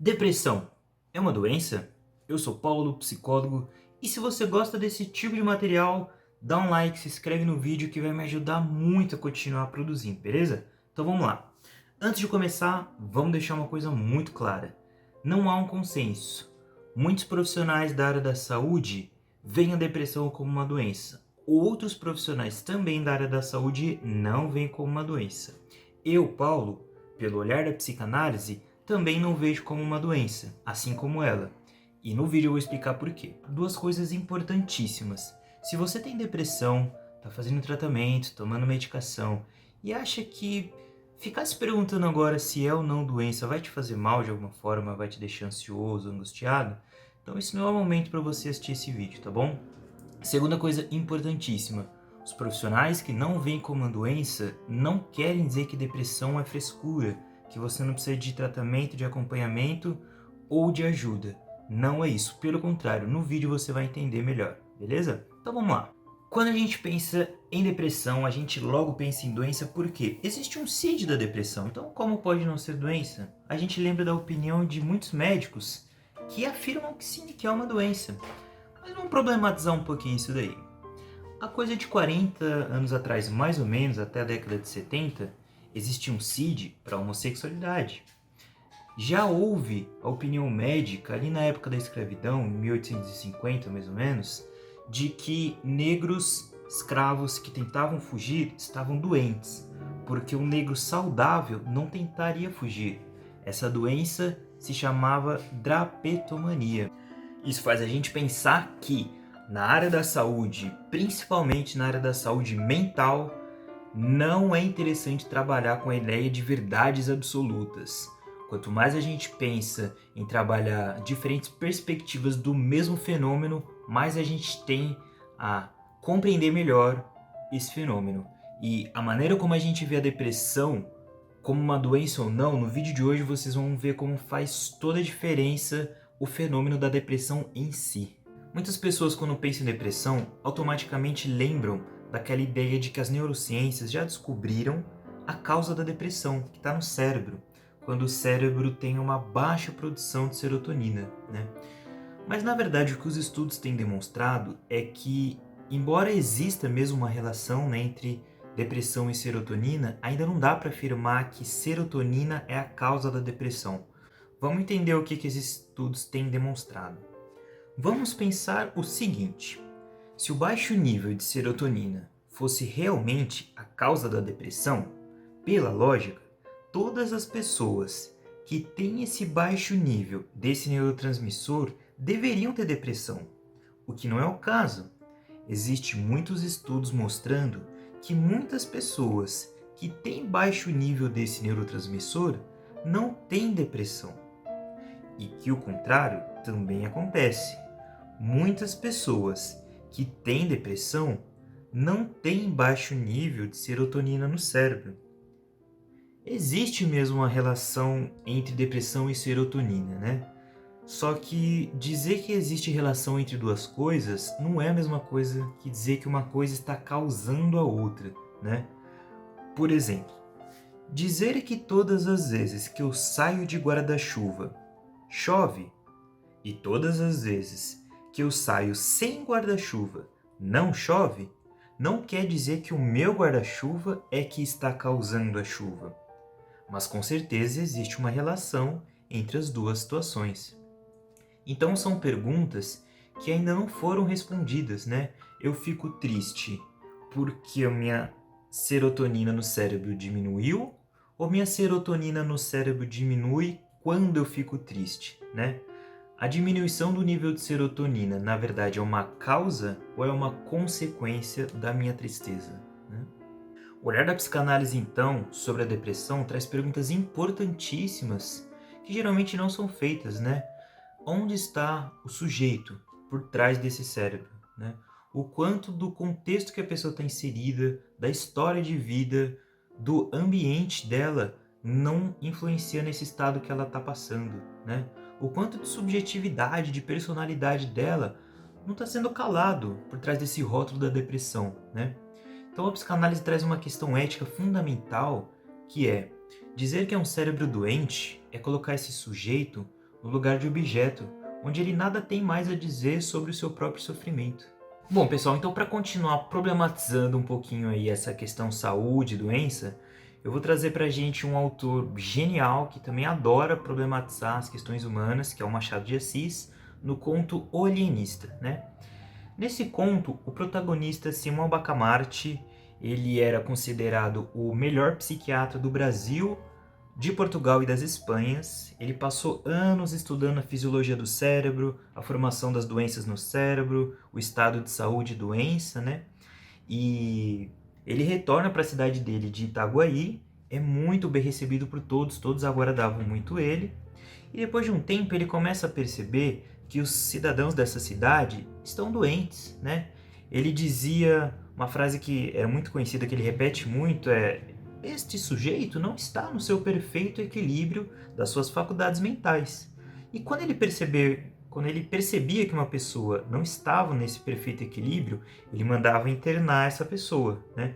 Depressão é uma doença? Eu sou Paulo, psicólogo, e se você gosta desse tipo de material, dá um like, se inscreve no vídeo que vai me ajudar muito a continuar produzindo, beleza? Então vamos lá. Antes de começar, vamos deixar uma coisa muito clara. Não há um consenso. Muitos profissionais da área da saúde veem a depressão como uma doença. Outros profissionais também da área da saúde não veem como uma doença. Eu, Paulo, pelo olhar da psicanálise, também não vejo como uma doença, assim como ela. E no vídeo eu vou explicar por quê. Duas coisas importantíssimas. Se você tem depressão, está fazendo tratamento, tomando medicação e acha que ficar se perguntando agora se é ou não doença vai te fazer mal de alguma forma, vai te deixar ansioso, angustiado, então esse não é o momento para você assistir esse vídeo, tá bom? Segunda coisa importantíssima. Os profissionais que não veem como uma doença não querem dizer que depressão é frescura, que você não precisa de tratamento, de acompanhamento ou de ajuda. Não é isso. Pelo contrário, no vídeo você vai entender melhor, beleza? Então vamos lá. Quando a gente pensa em depressão, a gente logo pensa em doença porque existe um CID da depressão. Então, como pode não ser doença? A gente lembra da opinião de muitos médicos que afirmam que sim, que é uma doença. Mas vamos problematizar um pouquinho isso daí. Há coisa de 40 anos atrás, mais ou menos, até a década de 70, existia um CID para homossexualidade. Já houve a opinião médica, ali na época da escravidão, em 1850 mais ou menos, de que negros escravos que tentavam fugir estavam doentes, porque um negro saudável não tentaria fugir. Essa doença se chamava drapetomania. Isso faz a gente pensar que na área da saúde, principalmente na área da saúde mental, não é interessante trabalhar com a ideia de verdades absolutas. Quanto mais a gente pensa em trabalhar diferentes perspectivas do mesmo fenômeno, mais a gente tem a compreender melhor esse fenômeno. E a maneira como a gente vê a depressão como uma doença ou não, no vídeo de hoje vocês vão ver como faz toda a diferença o fenômeno da depressão em si. Muitas pessoas, quando pensam em depressão, automaticamente lembram daquela ideia de que as neurociências já descobriram a causa da depressão, que está no cérebro, quando o cérebro tem uma baixa produção de serotonina, né? Mas na verdade o que os estudos têm demonstrado é que, embora exista mesmo uma relação, né, entre depressão e serotonina, ainda não dá para afirmar que serotonina é a causa da depressão. Vamos entender o que esses estudos têm demonstrado. Vamos pensar o seguinte: se o baixo nível de serotonina fosse realmente a causa da depressão, pela lógica, todas as pessoas que têm esse baixo nível desse neurotransmissor deveriam ter depressão, o que não é o caso. Existem muitos estudos mostrando que muitas pessoas que têm baixo nível desse neurotransmissor não têm depressão. E que o contrário também acontece. Muitas pessoas que têm depressão não têm baixo nível de serotonina no cérebro. Existe mesmo uma relação entre depressão e serotonina, né? Só que dizer que existe relação entre duas coisas não é a mesma coisa que dizer que uma coisa está causando a outra, né? Por exemplo, dizer que todas as vezes que eu saio de guarda-chuva chove e todas as vezes que eu saio sem guarda-chuva não chove, não quer dizer que o meu guarda-chuva é que está causando a chuva. Mas com certeza existe uma relação entre as duas situações. Então são perguntas que ainda não foram respondidas, né? Eu fico triste porque a minha serotonina no cérebro diminuiu ou minha serotonina no cérebro diminui quando eu fico triste, né? A diminuição do nível de serotonina, na verdade, é uma causa ou é uma consequência da minha tristeza, né? O olhar da psicanálise, então, sobre a depressão traz perguntas importantíssimas que geralmente não são feitas, né? Onde está o sujeito por trás desse cérebro, né? O quanto do contexto que a pessoa está inserida, da história de vida, do ambiente dela não influencia nesse estado que ela está passando, né? O quanto de subjetividade, de personalidade dela não está sendo calado por trás desse rótulo da depressão, né? Então a psicanálise traz uma questão ética fundamental, que é dizer que é um cérebro doente é colocar esse sujeito no lugar de objeto, onde ele nada tem mais a dizer sobre o seu próprio sofrimento. Bom, pessoal, então para continuar problematizando um pouquinho aí essa questão saúde e doença, eu vou trazer pra gente um autor genial que também adora problematizar as questões humanas, que é o Machado de Assis, no conto O Alienista, né? Nesse conto, o protagonista Simão Bacamarte, ele era considerado o melhor psiquiatra do Brasil, de Portugal e das Espanhas. Ele passou anos estudando a fisiologia do cérebro, a formação das doenças no cérebro, o estado de saúde e doença, né? E ele retorna para a cidade dele de Itaguaí, é muito bem recebido por todos, todos aguardavam muito ele. E depois de um tempo ele começa a perceber que os cidadãos dessa cidade estão doentes, né? Ele dizia uma frase que é muito conhecida, que ele repete muito, este sujeito não está no seu perfeito equilíbrio das suas faculdades mentais. E quando ele percebia que uma pessoa não estava nesse perfeito equilíbrio, ele mandava internar essa pessoa, né?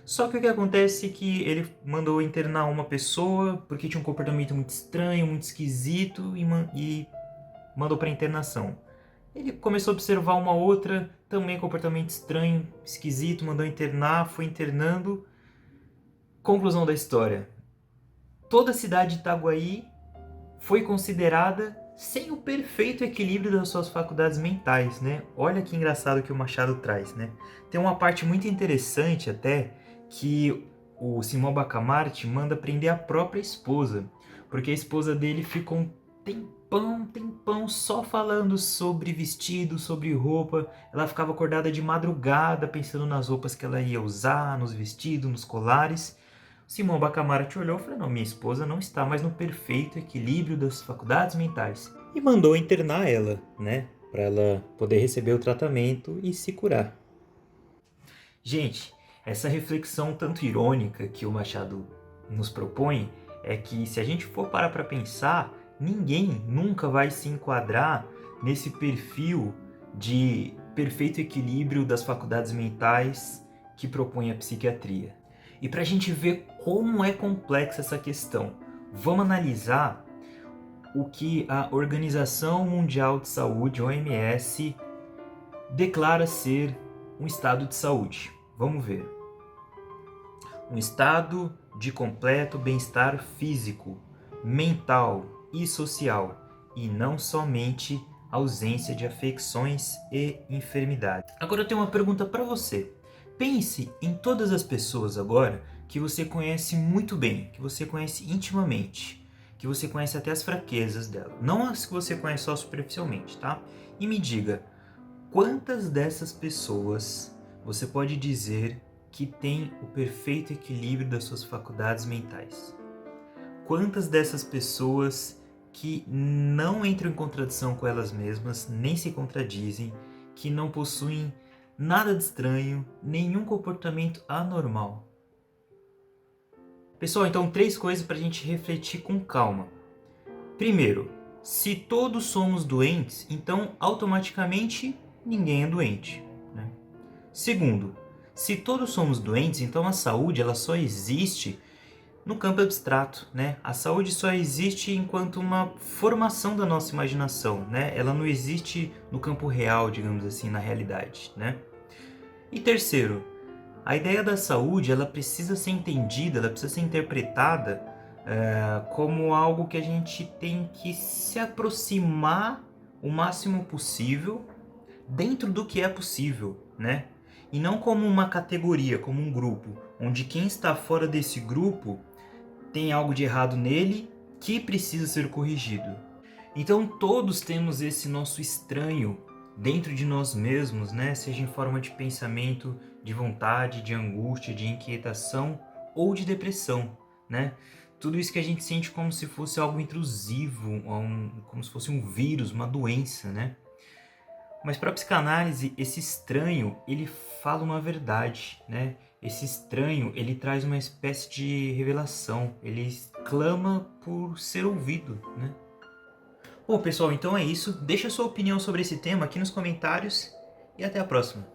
Só que o que acontece é que ele mandou internar uma pessoa porque tinha um comportamento muito estranho, muito esquisito e mandou para internação. Ele começou a observar uma outra, também comportamento estranho, esquisito, mandou internar, foi internando. Conclusão da história. Toda a cidade de Itaguaí foi considerada sem o perfeito equilíbrio das suas faculdades mentais, né? Olha que engraçado que o Machado traz, né? Tem uma parte muito interessante até, que o Simão Bacamarte manda prender a própria esposa, porque a esposa dele ficou um tempão só falando sobre vestido, sobre roupa. Ela ficava acordada de madrugada pensando nas roupas que ela ia usar, nos vestidos, nos colares. Simão Bacamarte olhou e falou: não, minha esposa não está mais no perfeito equilíbrio das faculdades mentais. E mandou internar ela, né? Para ela poder receber o tratamento e se curar. Gente, essa reflexão tanto irônica que o Machado nos propõe é que, se a gente for parar para pensar, ninguém nunca vai se enquadrar nesse perfil de perfeito equilíbrio das faculdades mentais que propõe a psiquiatria. E para a gente ver como é complexa essa questão, vamos analisar o que a Organização Mundial de Saúde, OMS, declara ser um estado de saúde. Vamos ver. Um estado de completo bem-estar físico, mental e social, e não somente ausência de afecções e enfermidades. Agora eu tenho uma pergunta para você. Pense em todas as pessoas agora que você conhece muito bem, que você conhece intimamente, que você conhece até as fraquezas dela, não as que você conhece só superficialmente, tá? E me diga, quantas dessas pessoas você pode dizer que tem o perfeito equilíbrio das suas faculdades mentais? Quantas dessas pessoas que não entram em contradição com elas mesmas, nem se contradizem, que não possuem nada de estranho, nenhum comportamento anormal? Pessoal, então 3 coisas para a gente refletir com calma. Primeiro, se todos somos doentes, então automaticamente ninguém é doente, né? Segundo, se todos somos doentes, então a saúde ela só existe no campo abstrato, né? A saúde só existe enquanto uma formação da nossa imaginação, né? Ela não existe no campo real, digamos assim, na realidade, né? E terceiro, a ideia da saúde ela precisa ser entendida, ela precisa ser interpretada como algo que a gente tem que se aproximar o máximo possível dentro do que é possível, né? E não como uma categoria, como um grupo, onde quem está fora desse grupo tem algo de errado nele que precisa ser corrigido. Então todos temos esse nosso estranho dentro de nós mesmos, né? Seja em forma de pensamento, de vontade, de angústia, de inquietação ou de depressão, né? Tudo isso que a gente sente como se fosse algo intrusivo, como se fosse um vírus, uma doença, né? Mas para a psicanálise, esse estranho, ele fala uma verdade, né? Esse estranho, ele traz uma espécie de revelação, ele clama por ser ouvido, né? Bom, pessoal, então é isso. Deixa a sua opinião sobre esse tema aqui nos comentários e até a próxima.